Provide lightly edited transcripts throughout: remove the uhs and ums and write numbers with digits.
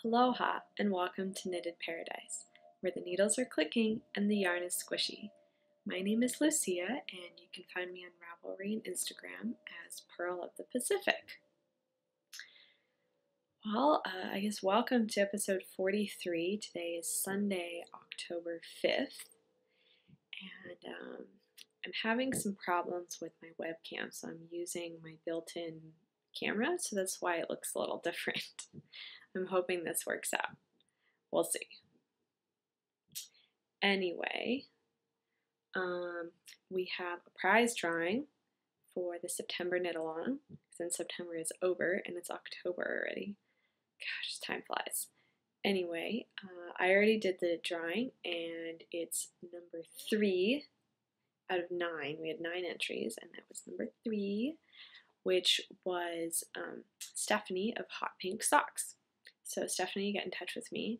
Aloha and welcome to Knitted Paradise, where the needles are clicking and the yarn is squishy. My name is Lucia and you can find me on Ravelry and Instagram as Pearl of the Pacific. Well, I guess welcome to episode 43. Today is Sunday, October 5th, and I'm having some problems with my webcam, so I'm using my built-in camera, so that's why it looks a little different. I'm hoping this works out. We'll see. Anyway, we have a prize drawing for the September knit along, since September is over and it's October already. Gosh, time flies. Anyway, I already did the drawing and it's number 3 out of 9. We had 9 entries and that was number 3, which was Stephanie of Hot Pink Socks. So Stephanie, get in touch with me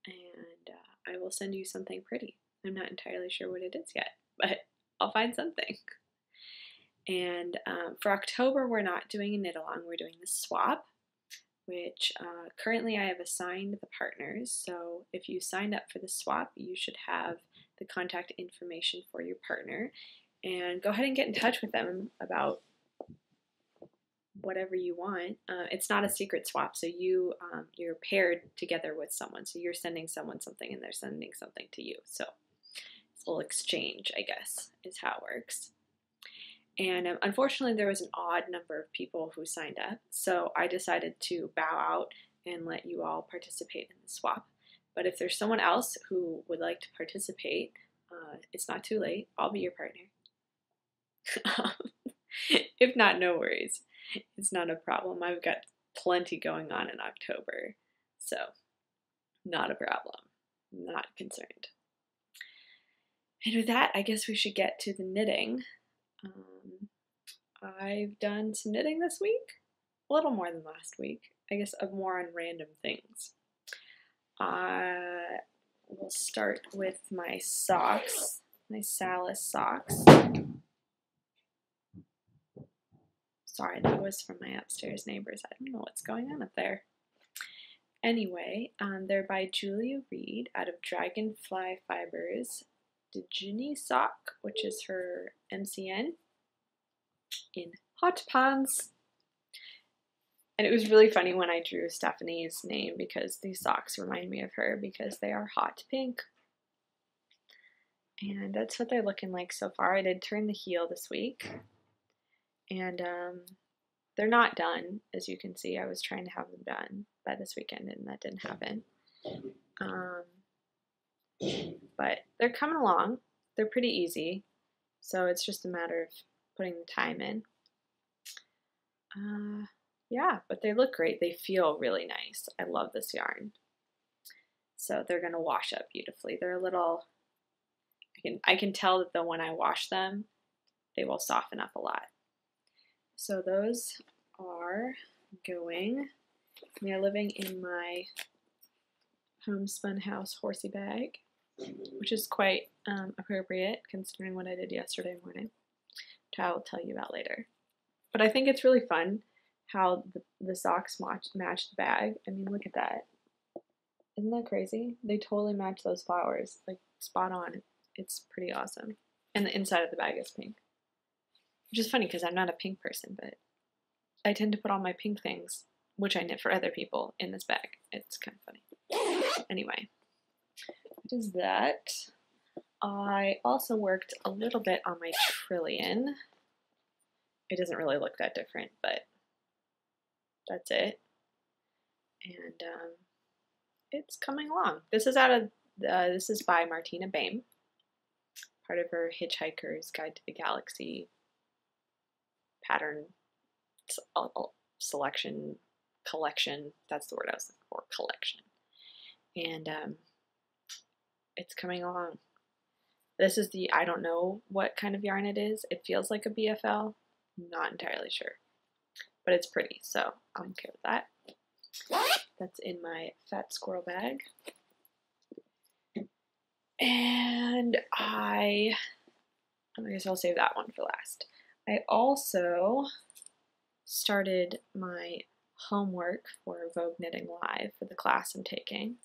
and I will send you something pretty. I'm not entirely sure what it is yet, but I'll find something. And for October, we're not doing a knit along, we're doing the swap, which currently I have assigned the partners. So if you signed up for the swap, you should have the contact information for your partner. And go ahead and get in touch with them about whatever you want. It's not a secret swap, so you're paired together with someone. So you're sending someone something and they're sending something to you. So it's a little exchange, I guess, is how it works. And unfortunately, there was an odd number of people who signed up, so I decided to bow out and let you all participate in the swap. But if there's someone else who would like to participate, it's not too late. I'll be your partner. If not, no worries. It's not a problem. I've got plenty going on in October, so not a problem. Not concerned. And with that, I guess we should get to the knitting. I've done some knitting this week, a little more than last week. I guess more on random things. I will start with my socks, my Salis socks. Sorry, that was from my upstairs neighbors. I don't know what's going on up there. Anyway, they're by Riede out of Dragonfly Fibers. The Djinni sock, which is her MCN, in hot pants. And it was really funny when I drew Stephanie's name because these socks remind me of her because they are hot pink. And that's what they're looking like so far. I did turn the heel this week. And they're not done, as you can see. I was trying to have them done by this weekend and that didn't happen. But they're coming along. They're pretty easy. So it's just a matter of putting the time in. Yeah, but they look great. They feel really nice. I love this yarn. So they're going to wash up beautifully. They're a little, I can tell that when I wash them, they will soften up a lot. So those are going. They're living in my homespun house horsey bag, which is quite appropriate considering what I did yesterday morning, which I will tell you about later. But I think it's really fun how the socks match the bag. I mean, look at that. Isn't that crazy? They totally match those flowers, like spot on. It's pretty awesome. And the inside of the bag is pink. Which is funny because I'm not a pink person, but I tend to put all my pink things, which I knit for other people, in this bag. It's kind of funny. Anyway, what is that? I also worked a little bit on my Trillian. It doesn't really look that different, but that's it. And it's coming along. This is this is by Martina Behm, part of her Hitchhiker's Guide to the Galaxy pattern selection collection. That's the word I was looking for, collection. And it's coming along. This is I don't know what kind of yarn it is. It feels like a BFL. Not entirely sure. But it's pretty, so I'm okay with that. That's in my fat squirrel bag. And I guess I'll save that one for last. I also started my homework for Vogue Knitting Live for the class I'm taking.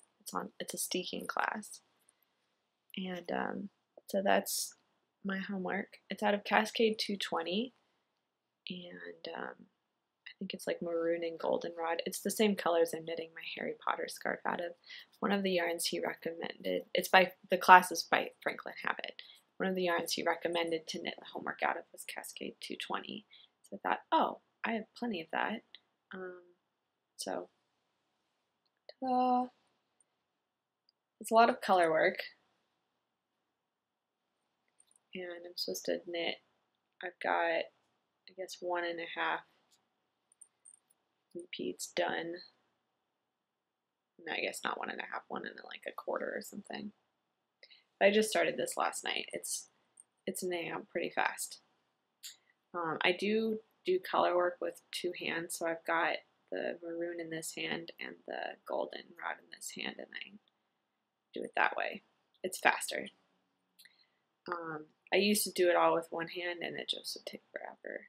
It's a steeking class. And so that's my homework. It's out of Cascade 220, and I think it's like maroon and goldenrod. It's the same colors I'm knitting my Harry Potter scarf out of. One of the yarns he recommended, the class is by Franklin Habit. One of the yarns he recommended to knit the homework out of was Cascade 220. So I thought, oh, I have plenty of that. So, ta-da! It's a lot of color work. And I'm supposed to knit, I've got, I guess, 1.5 repeats done. No, I guess not 1.5, 1 and like a quarter or something. But I just started this last night. It's knitting out pretty fast. I do color work with 2 hands, so I've got the maroon in this hand and the goldenrod in this hand, and I do it that way. It's faster. I used to do it all with 1 hand, and it just would take forever.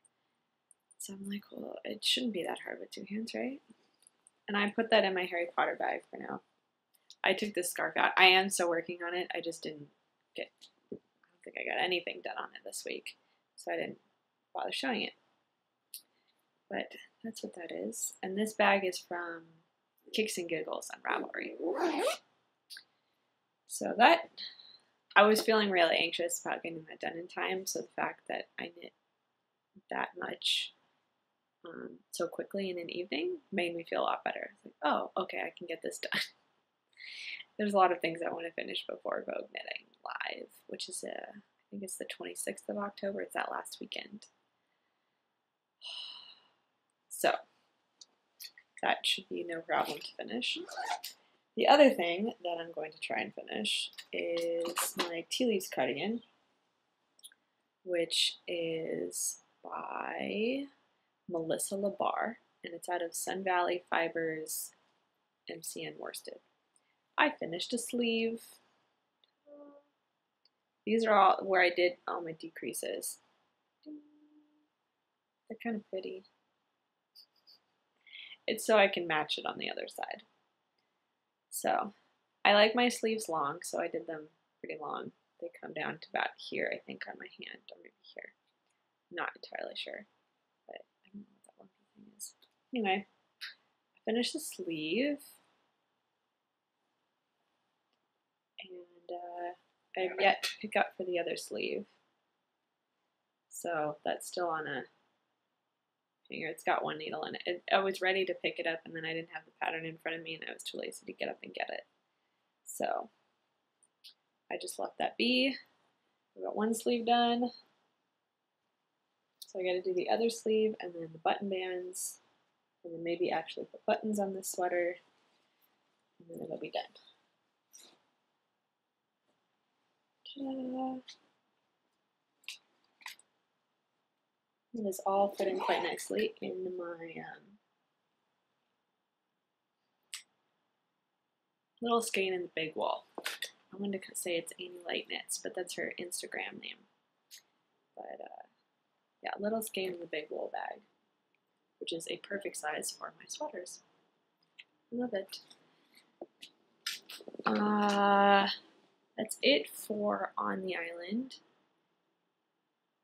So I'm like, well, it shouldn't be that hard with 2 hands, right? And I put that in my Harry Potter bag for now. I took this scarf out. I am still working on it. I just didn't I don't think I got anything done on it this week, so I didn't bother showing it. But that's what that is. And this bag is from Kicks and Giggles on Ravelry. So that, I was feeling really anxious about getting that done in time, so the fact that I knit that much so quickly in an evening made me feel a lot better. It's like, oh, okay, I can get this done. There's a lot of things I want to finish before Vogue Knitting Live, which is, I think it's the 26th of October. It's that last weekend. So, that should be no problem to finish. The other thing that I'm going to try and finish is my Tea Leaves cardigan, which is by Melissa LaBarre, and it's out of Sun Valley Fibers MCN worsted. I finished a sleeve. These are all where I did all my decreases. They're kind of pretty. It's so I can match it on the other side. So I like my sleeves long, so I did them pretty long. They come down to about here, I think, on my hand, or maybe here. Not entirely sure, but I don't know what that lumpy thing is. Anyway, I finished the sleeve, and I have yet to pick up for the other sleeve. So that's still on a finger. It's got 1 needle in it. I was ready to pick it up, and then I didn't have the pattern in front of me, and I was too lazy to get up and get it. So I just left that be. I got 1 sleeve done. So I got to do the other sleeve, and then the button bands, and then maybe actually put buttons on this sweater, and then it'll be done. Ta-da! It is all fitting quite nicely in my little skein in the big wall. I wanted to say it's Amy Light Knits, but that's her Instagram name. But yeah, little skein in the big wool bag, which is a perfect size for my sweaters. I love it. That's it for On the Island.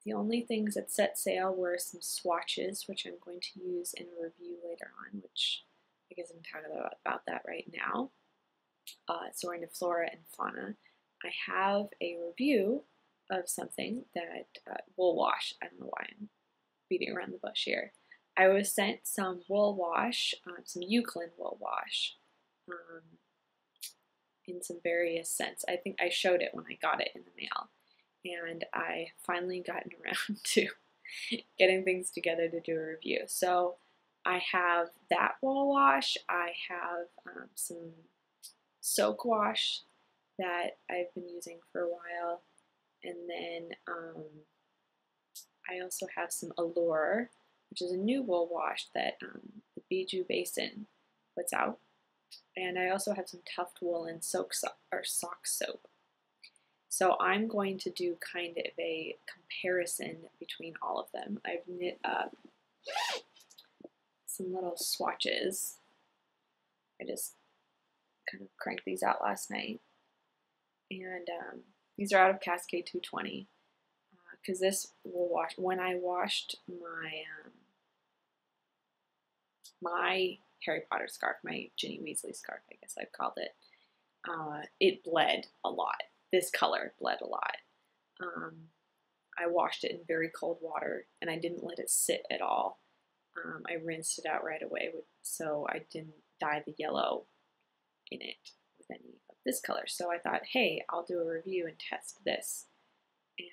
The only things that set sail were some swatches, which I'm going to use in a review later on, which I guess I'm talking about that right now. So we're into Flora and Fauna. I have a review of something that wool wash. I don't know why I'm beating around the bush here. I was sent some wool wash, some Euclid wool wash, in some various scents. I think I showed it when I got it in the mail. And I finally gotten around to getting things together to do a review. So I have that wool wash. I have some soak wash that I've been using for a while. And then I also have some Allure, which is a new wool wash that the Bijou Basin puts out. And I also have some Tuft Woolen sock soap. So I'm going to do kind of a comparison between all of them. I've knit up some little swatches. I just kind of cranked these out last night. And these are out of Cascade 220. Because this will wash, when I washed my Harry Potter scarf, my Ginny Weasley scarf, I guess I've called it, it bled a lot. This color bled a lot. I washed it in very cold water, and I didn't let it sit at all. I rinsed it out right away, so I didn't dye the yellow in it with any of this color. So I thought, hey, I'll do a review and test this. And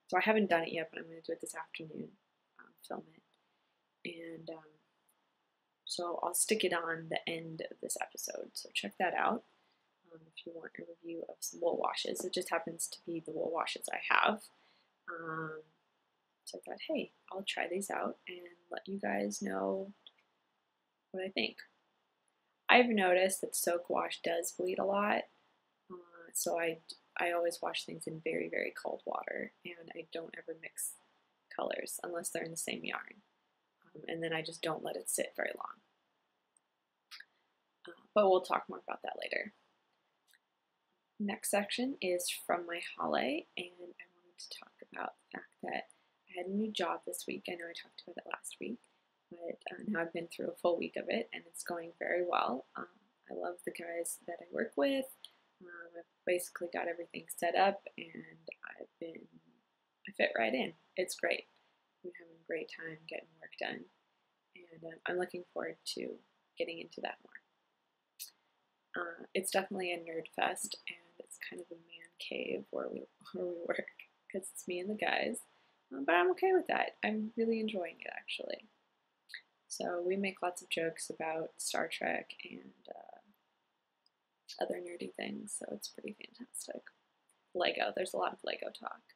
so I haven't done it yet, but I'm going to do it this afternoon, film it. And so I'll stick it on the end of this episode, so check that out if you want a review of some wool washes. It just happens to be the wool washes I have. So I thought, hey, I'll try these out and let you guys know what I think. I've noticed that soak wash does bleed a lot, so I always wash things in very, very cold water, and I don't ever mix colors unless they're in the same yarn. And then I just don't let it sit very long. But we'll talk more about that later. Next section is from my holiday, and I wanted to talk about the fact that I had a new job this week. I know I talked about it last week, but now I've been through a full week of it, and it's going very well. I love the guys that I work with. I've basically got everything set up, and I fit right in. It's great. I'm having a great time getting work done, and I'm looking forward to getting into that more. It's definitely a nerd fest, and it's kind of a man cave where we work, because it's me and the guys, but I'm okay with that. I'm really enjoying it, actually. So we make lots of jokes about Star Trek and other nerdy things, so it's pretty fantastic. Lego, there's a lot of Lego talk,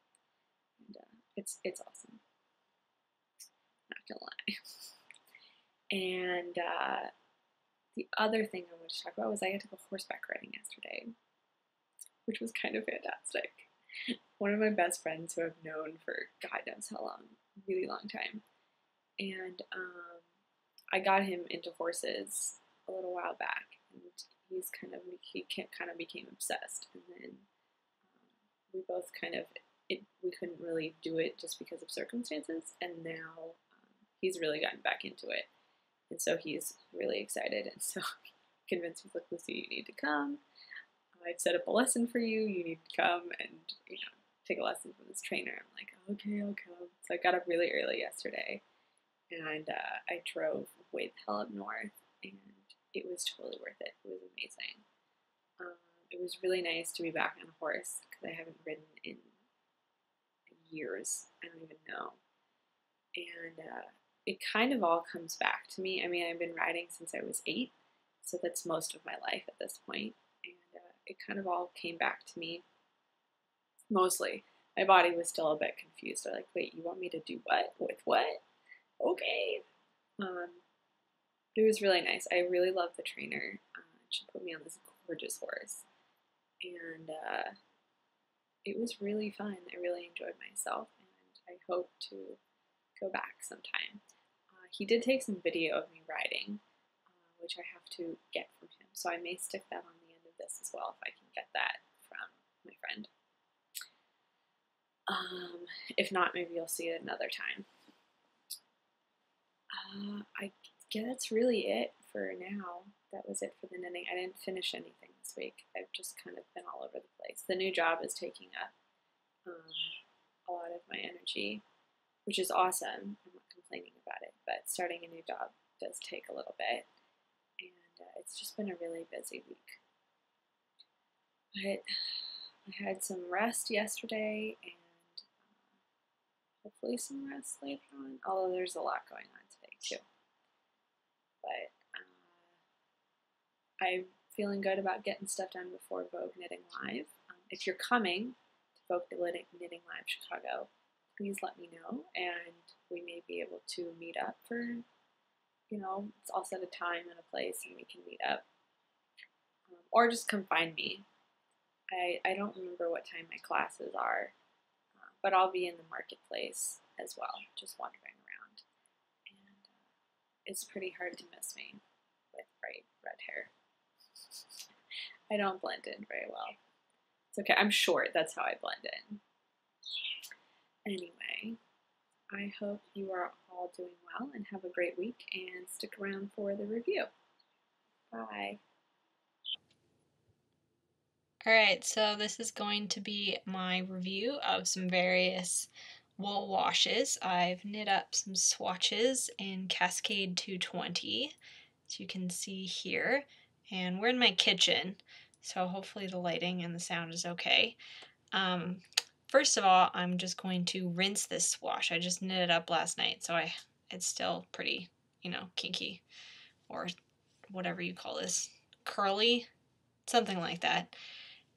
and it's awesome. Not gonna lie. And the other thing I wanted to talk about was I got to go horseback riding yesterday, which was kind of fantastic. One of my best friends who I've known for God knows how long, really long time, and I got him into horses a little while back, and he kind of became obsessed, and then we both we couldn't really do it just because of circumstances, and now he's really gotten back into it, and so he's really excited, and so he convinced me, like, Lucy, you need to come. I've set up a lesson for you. You need to come and take a lesson from this trainer. I'm like, okay, I'll come. So I got up really early yesterday, and I drove way the hell up north, and it was totally worth it. It was amazing. It was really nice to be back on a horse, because I haven't ridden in years. I don't even know. And it kind of all comes back to me. I mean, I've been riding since I was 8, so that's most of my life at this point. And it kind of all came back to me. Mostly. My body was still a bit confused. They're like, wait, you want me to do what? With what? Okay. It was really nice. I really love the trainer. She put me on this gorgeous horse. And it was really fun. I really enjoyed myself, and I hope to go back sometime. He did take some video of me riding, which I have to get from him. So I may stick that on the end of this as well, if I can get that from my friend. If not, maybe you'll see it another time. I guess that's really it for now. That was it for the knitting. I didn't finish anything this week. I've just kind of been all over the place. The new job is taking up a lot of my energy, which is awesome. I'm not complaining about it, but starting a new job does take a little bit, and it's just been a really busy week. But I had some rest yesterday, and hopefully some rest later on, although there's a lot going on today too. But I'm feeling good about getting stuff done before Vogue Knitting Live. If you're coming to Vogue Knitting Live Chicago, please let me know, and we may be able to meet up for, I'll set a time and a place, and we can meet up. Or just come find me. I don't remember what time my classes are, but I'll be in the marketplace as well, just wandering around. And it's pretty hard to miss me with bright red hair. I don't blend in very well. It's okay, I'm short, that's how I blend in. Anyway, I hope you are all doing well and have a great week, and stick around for the review. Bye. Alright, so this is going to be my review of some various wool washes. I've knit up some swatches in Cascade 220, as you can see here, and we're in my kitchen, so hopefully the lighting and the sound is okay. First of all, I'm just going to rinse this wash. I just knit it up last night, so it's still pretty, you know, kinky, or whatever you call this, curly, something like that.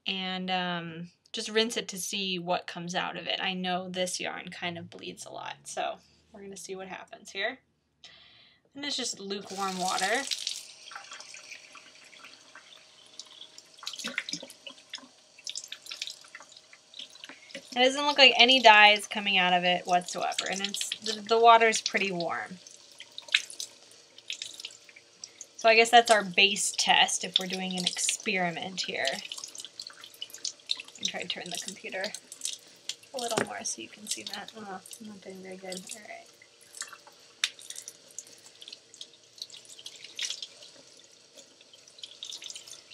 And just rinse it to see what comes out of it. I know this yarn kind of bleeds a lot, so we're going to see what happens here. And it's just lukewarm water. It doesn't look like any dye is coming out of it whatsoever, and the water's pretty warm. So I guess that's our base test if we're doing an experiment here. Try to turn the computer a little more so you can see that. Oh, I'm not doing very good. Alright.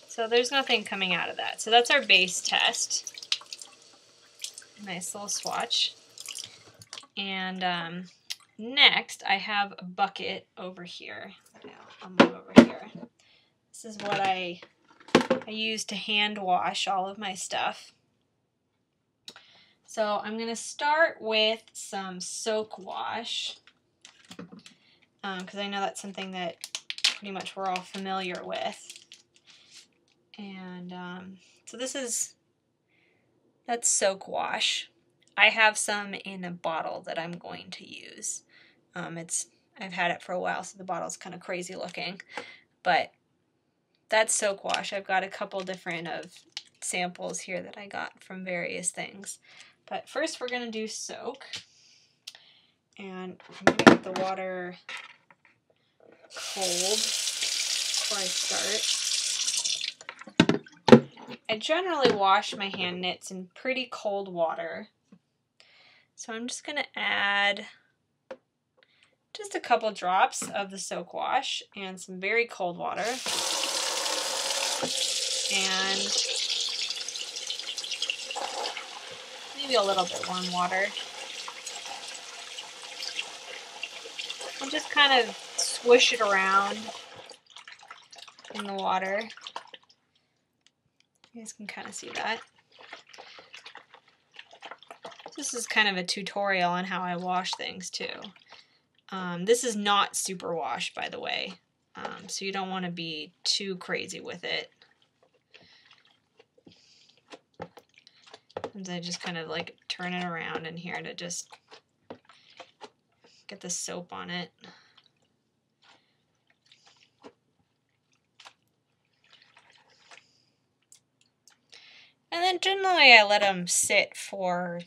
So there's nothing coming out of that. So that's our base test. Nice little swatch. And next I have a bucket over here. I'll move over here. This is what I use to hand wash all of my stuff. So I'm going to start with some soak wash, because I know that's something that pretty much we're all familiar with. And so that's soak wash. I have some in a bottle that I'm going to use. I've had it for a while, so the bottle's kind of crazy looking, but that's soak wash. I've got a couple different samples here that I got from various things. But first we're going to do soak, and I'm going to get the water cold before I start. I generally wash my hand knits in pretty cold water, so I'm just going to add just a couple drops of the soak wash and some very cold water, and maybe a little bit warm water. I'll just kind of swish it around in the water. You guys can kind of see that. This is kind of a tutorial on how I wash things too. This is not super wash, by the way, so you don't want to be too crazy with it. And I just kind of like turn it around in here to just get the soap on it. And then generally I let them sit for,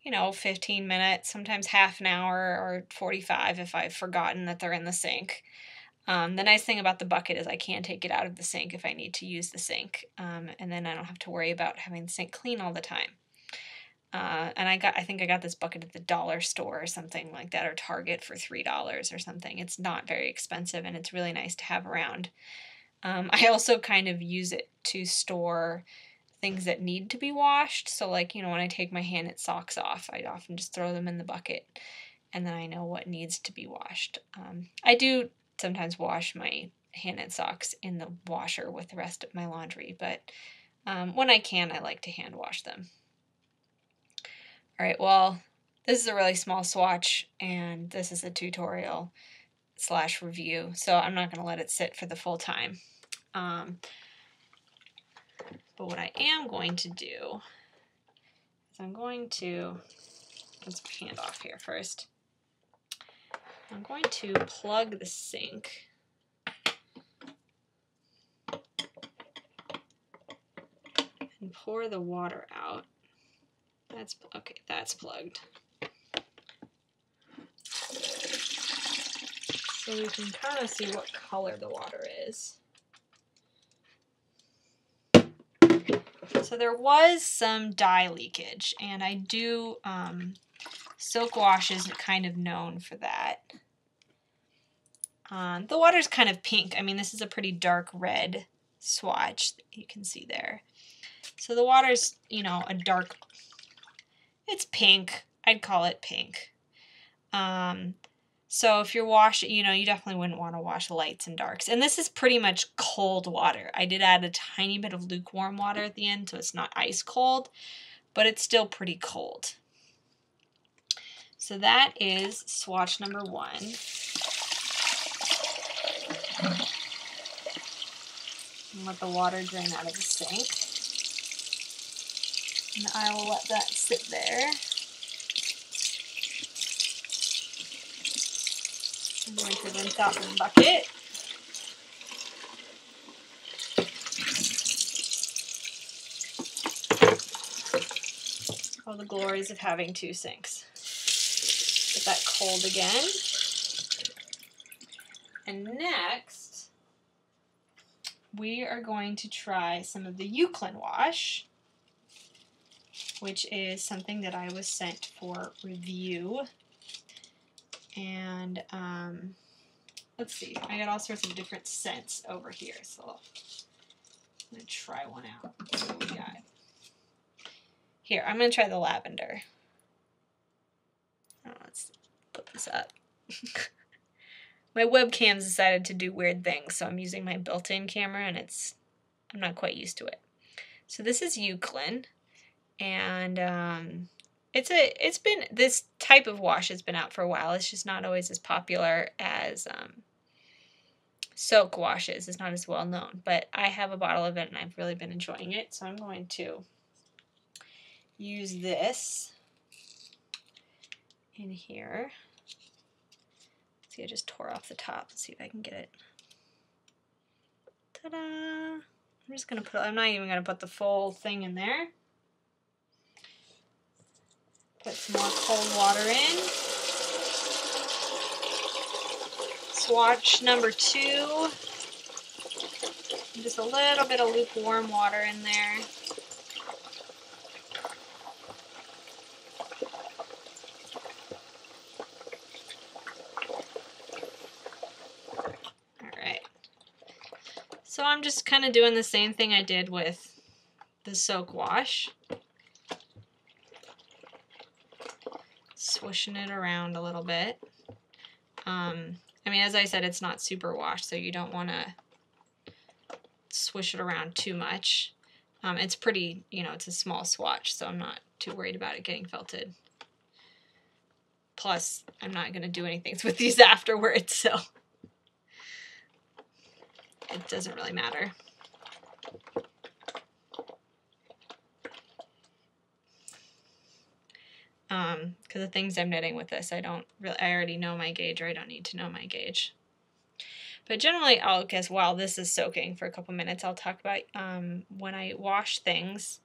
you know, 15 minutes, sometimes half an hour or 45 if I've forgotten that they're in the sink. The nice thing about the bucket is I can take it out of the sink if I need to use the sink, and then I don't have to worry about having the sink clean all the time. And I think I got this bucket at the dollar store or something like that, or Target for $3 or something. It's not very expensive, and it's really nice to have around. I also kind of use it to store things that need to be washed. So like, you know, when I take my hand knit socks off, I often just throw them in the bucket, and then I know what needs to be washed. I do sometimes wash my hand knit socks in the washer with the rest of my laundry, but when I can, I like to hand wash them. Alright, well, this is a really small swatch, and this is a tutorial / review, so I'm not going to let it sit for the full time. But what I am going to do is I'm going to, let's hand off here first. I'm going to plug the sink and pour the water out. That's okay, that's plugged. so we can kind of see what color the water is. So there was some dye leakage, and I do, silk wash is kind of known for that. The water's kind of pink. I mean, this is a pretty dark red swatch that you can see there. So the water's, you know, a dark, it's pink. I'd call it pink. So if you're washing, you know, you definitely wouldn't want to wash lights and darks. And this is pretty much cold water. I did add a tiny bit of lukewarm water at the end, so it's not ice cold, but it's still pretty cold. So that is swatch number 1. And let the water drain out of the sink. And I will let that sit there. I'm going to rinse out the bucket. All the glories of having 2 sinks. Get that cold again. And next, we are going to try some of the Euclid wash, which is something that I was sent for review. And let's see, I got all sorts of different scents over here, so I'm going to try one out. See what we got. Here, I'm going to try the lavender. Oh, let's put this up. My webcam's decided to do weird things, so I'm using my built-in camera, and I'm not quite used to it. So this is Euclid, and it's been, this type of wash has been out for a while. It's just not always as popular as soak washes. It's not as well known, but I have a bottle of it and I've really been enjoying it. So I'm going to use this in here. See, I just tore off the top. Let's see if I can get it. Ta-da! I'm just gonna I'm not even gonna put the full thing in there. Put some more cold water in. Swatch number 2. Just a little bit of lukewarm water in there. Alright. So I'm just kind of doing the same thing I did with the soak wash. Swishing it around a little bit. I mean, as I said, it's not super washed, so you don't want to swish it around too much. It's pretty, you know, it's a small swatch, so I'm not too worried about it getting felted. Plus, I'm not going to do anything with these afterwards, so it doesn't really matter. Because the things I'm knitting with this, I already know my gauge, or I don't need to know my gauge. But generally, I'll guess while this is soaking for a couple minutes, I'll talk about when I wash things,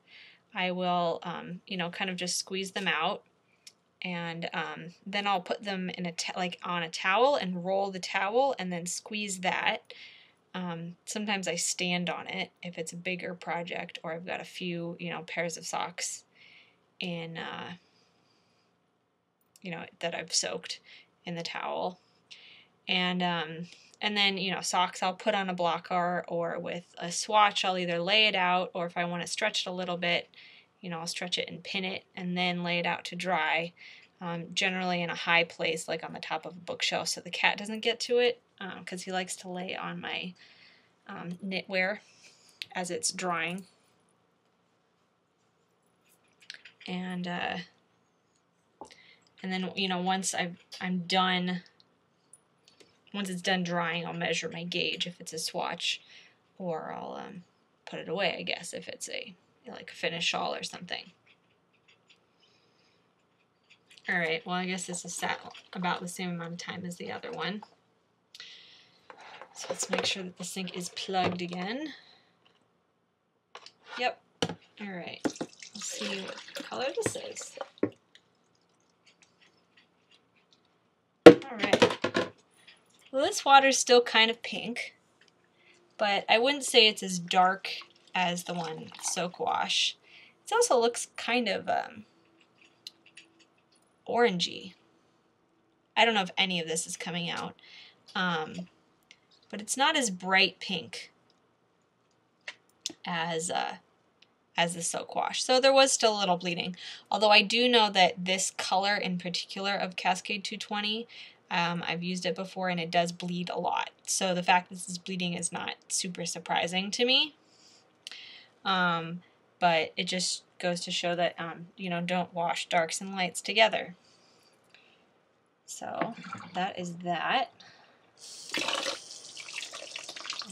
I will, you know, kind of just squeeze them out, and then I'll put them in on a towel and roll the towel and then squeeze that. Sometimes I stand on it if it's a bigger project, or I've got a few, you know, pairs of socks in, you know, that I've soaked in the towel. And then, you know, socks I'll put on a blocker, or with a swatch I'll either lay it out, or if I want to stretch it a little bit, you know, I'll stretch it and pin it and then lay it out to dry, generally in a high place like on the top of a bookshelf so the cat doesn't get to it, because he likes to lay on my knitwear as it's drying. And then, you know, once I'm done, once it's done drying, I'll measure my gauge if it's a swatch, or I'll put it away, I guess, if it's a, you know, like a finished shawl or something. Alright, well, I guess this is sat about the same amount of time as the other one. So let's make sure that the sink is plugged again. Yep. Alright, let's see what color this is. Alright. Well, this water's still kind of pink, but I wouldn't say it's as dark as the one Soak Wash. It also looks kind of orangey. I don't know if any of this is coming out, but it's not as bright pink as the Soak Wash. So there was still a little bleeding. Although I do know that this color in particular of Cascade 220, I've used it before and it does bleed a lot. So the fact that this is bleeding is not super surprising to me. But it just goes to show that, you know, don't wash darks and lights together. So that is that.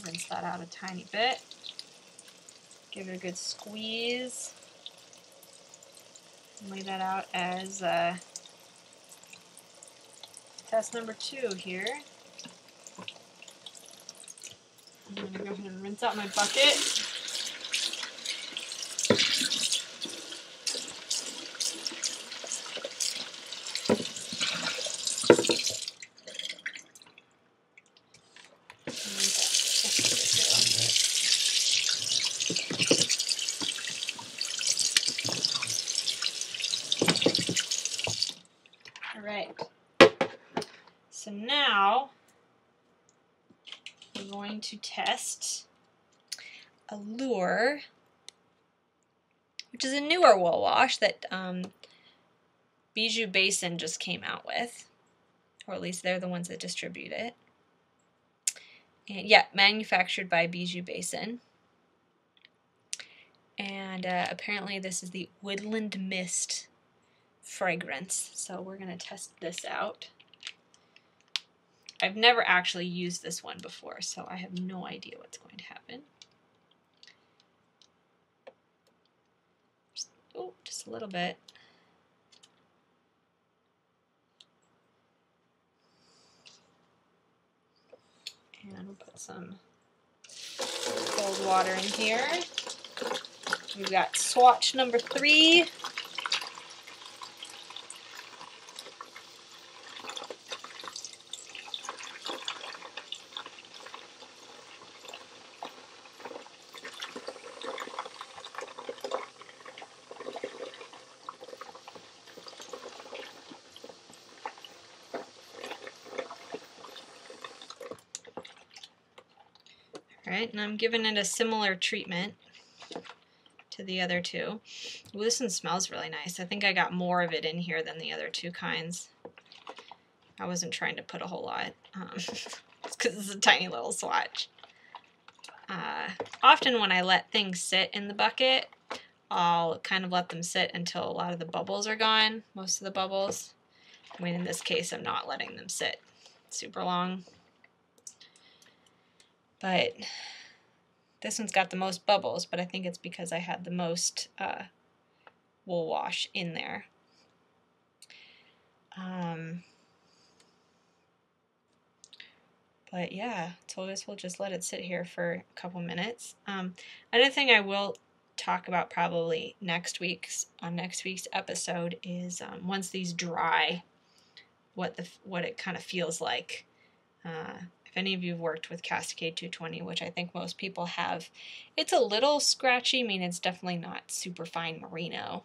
Rinse that out a tiny bit. Give it a good squeeze. Lay that out as test number 2 here. I'm going to go ahead and rinse out my bucket. Alright, so now we're going to test Allure, which is a newer wool wash that Bijou Basin just came out with, or at least they're the ones that distribute it. And yeah, manufactured by Bijou Basin. And apparently this is the Woodland Mist fragrance, so we're going to test this out. I've never actually used this one before, so I have no idea what's going to happen. Just a little bit. And we'll put some cold water in here. We've got swatch number 3. Alright, and I'm giving it a similar treatment to the other 2. Ooh, this one smells really nice. I think I got more of it in here than the other 2 kinds. I wasn't trying to put a whole lot, just because it's a tiny little swatch. Often when I let things sit in the bucket, I'll kind of let them sit until a lot of the bubbles are gone, most of the bubbles. I mean, in this case, I'm not letting them sit super long. But this one's got the most bubbles, but I think it's because I had the most wool wash in there. But yeah, so I guess we'll just let it sit here for a couple minutes. Another thing I will talk about probably on next week's episode is once these dry, what it kind of feels like. If any of you have worked with Cascade 220, which I think most people have, it's a little scratchy. I mean, it's definitely not super fine merino,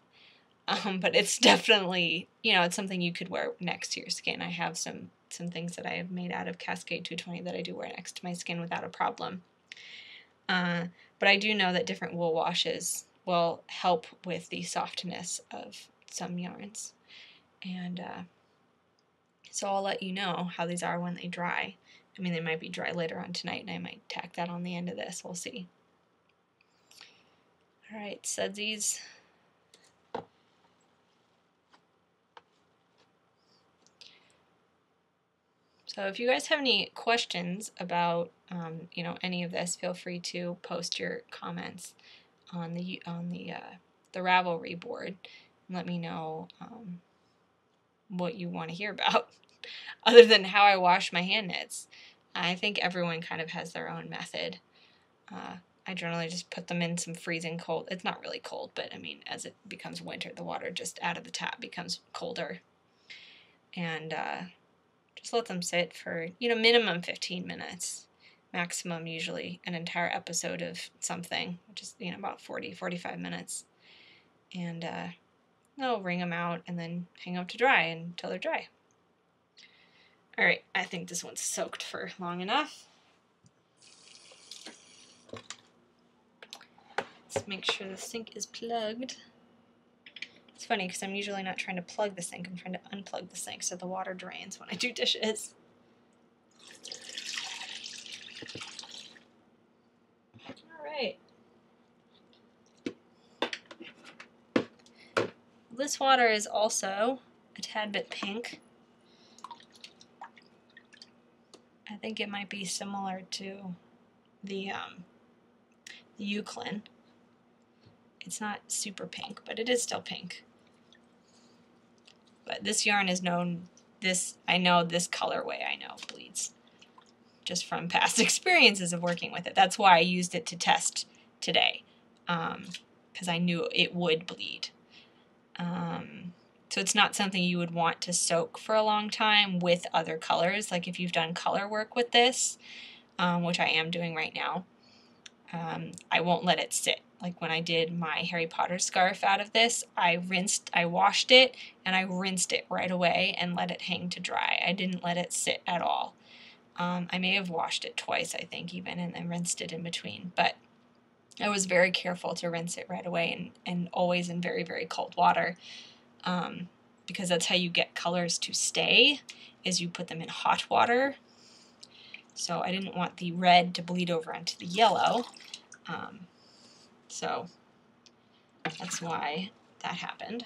but it's definitely, you know, it's something you could wear next to your skin. I have some things that I have made out of Cascade 220 that I do wear next to my skin without a problem. But I do know that different wool washes will help with the softness of some yarns. And so I'll let you know how these are when they dry. I mean, they might be dry later on tonight, and I might tack that on the end of this. We'll see. All right, sudsies. So if you guys have any questions about, you know, any of this, feel free to post your comments on the Ravelry board and let me know what you want to hear about, other than how I wash my hand knits. I think everyone kind of has their own method. I generally just put them in some freezing cold. It's not really cold, but I mean, as it becomes winter, the water just out of the tap becomes colder. And Just let them sit for, you know, minimum 15 minutes. Maximum usually an entire episode of something, which is, you know, about 45 minutes. And I'll wring them out and then hang them to dry until they're dry. Alright, I think this one's soaked for long enough. Let's make sure the sink is plugged. It's funny because I'm usually not trying to plug the sink, I'm trying to unplug the sink so the water drains when I do dishes. Alright. This water is also a tad bit pink. I think it might be similar to the Euclid. It's not super pink, but it is still pink. But this yarn is known, I know this colorway bleeds. Just from past experiences of working with it. That's why I used it to test today. Because I knew it would bleed. So it's not something you would want to soak for a long time with other colors. Like if you've done color work with this, which I am doing right now, I won't let it sit. Like when I did my Harry Potter scarf out of this, I washed it, and I rinsed it right away and let it hang to dry. I didn't let it sit at all. I may have washed it twice, I think, even, and then rinsed it in between. But I was very careful to rinse it right away and always in very, very cold water. Because that's how you get colors to stay, is you put them in hot water. So I didn't want the red to bleed over into the yellow. So that's why that happened.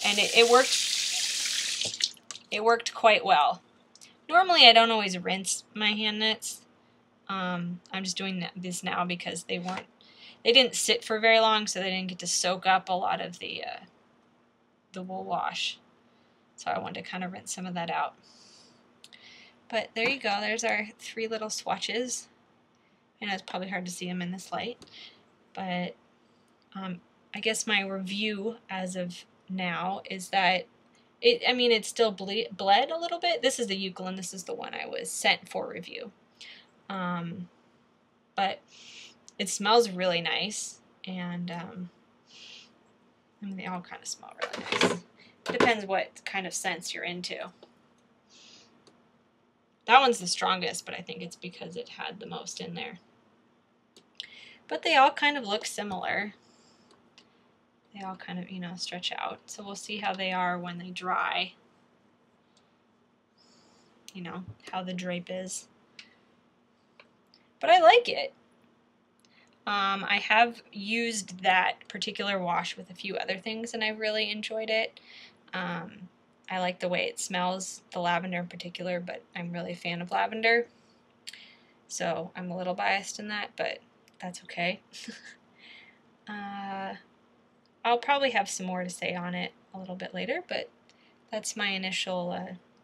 And it worked. It worked quite well. Normally I don't always rinse my hand knits. I'm just doing this now because they didn't sit for very long, so they didn't get to soak up a lot of the wool wash. So I wanted to kind of rinse some of that out. But there you go. There's our 3 little swatches. I know it's probably hard to see them in this light, but I guess my review as of now is that it still bled a little bit. This is the Euclid, this is the one I was sent for review. But it smells really nice, and they all kind of smell really nice. It depends what kind of scents you're into. That one's the strongest, but I think it's because it had the most in there. But they all kind of look similar. They all kind of, stretch out. So we'll see how they are when they dry. How the drape is. But I like it. I have used that particular wash with a few other things, and I really enjoyed it. I like the way it smells, the lavender in particular, but I'm really a fan of lavender. So I'm a little biased in that, but that's okay. I'll probably have some more to say on it a little bit later, but that's my initial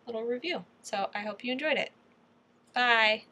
little review. So I hope you enjoyed it. Bye!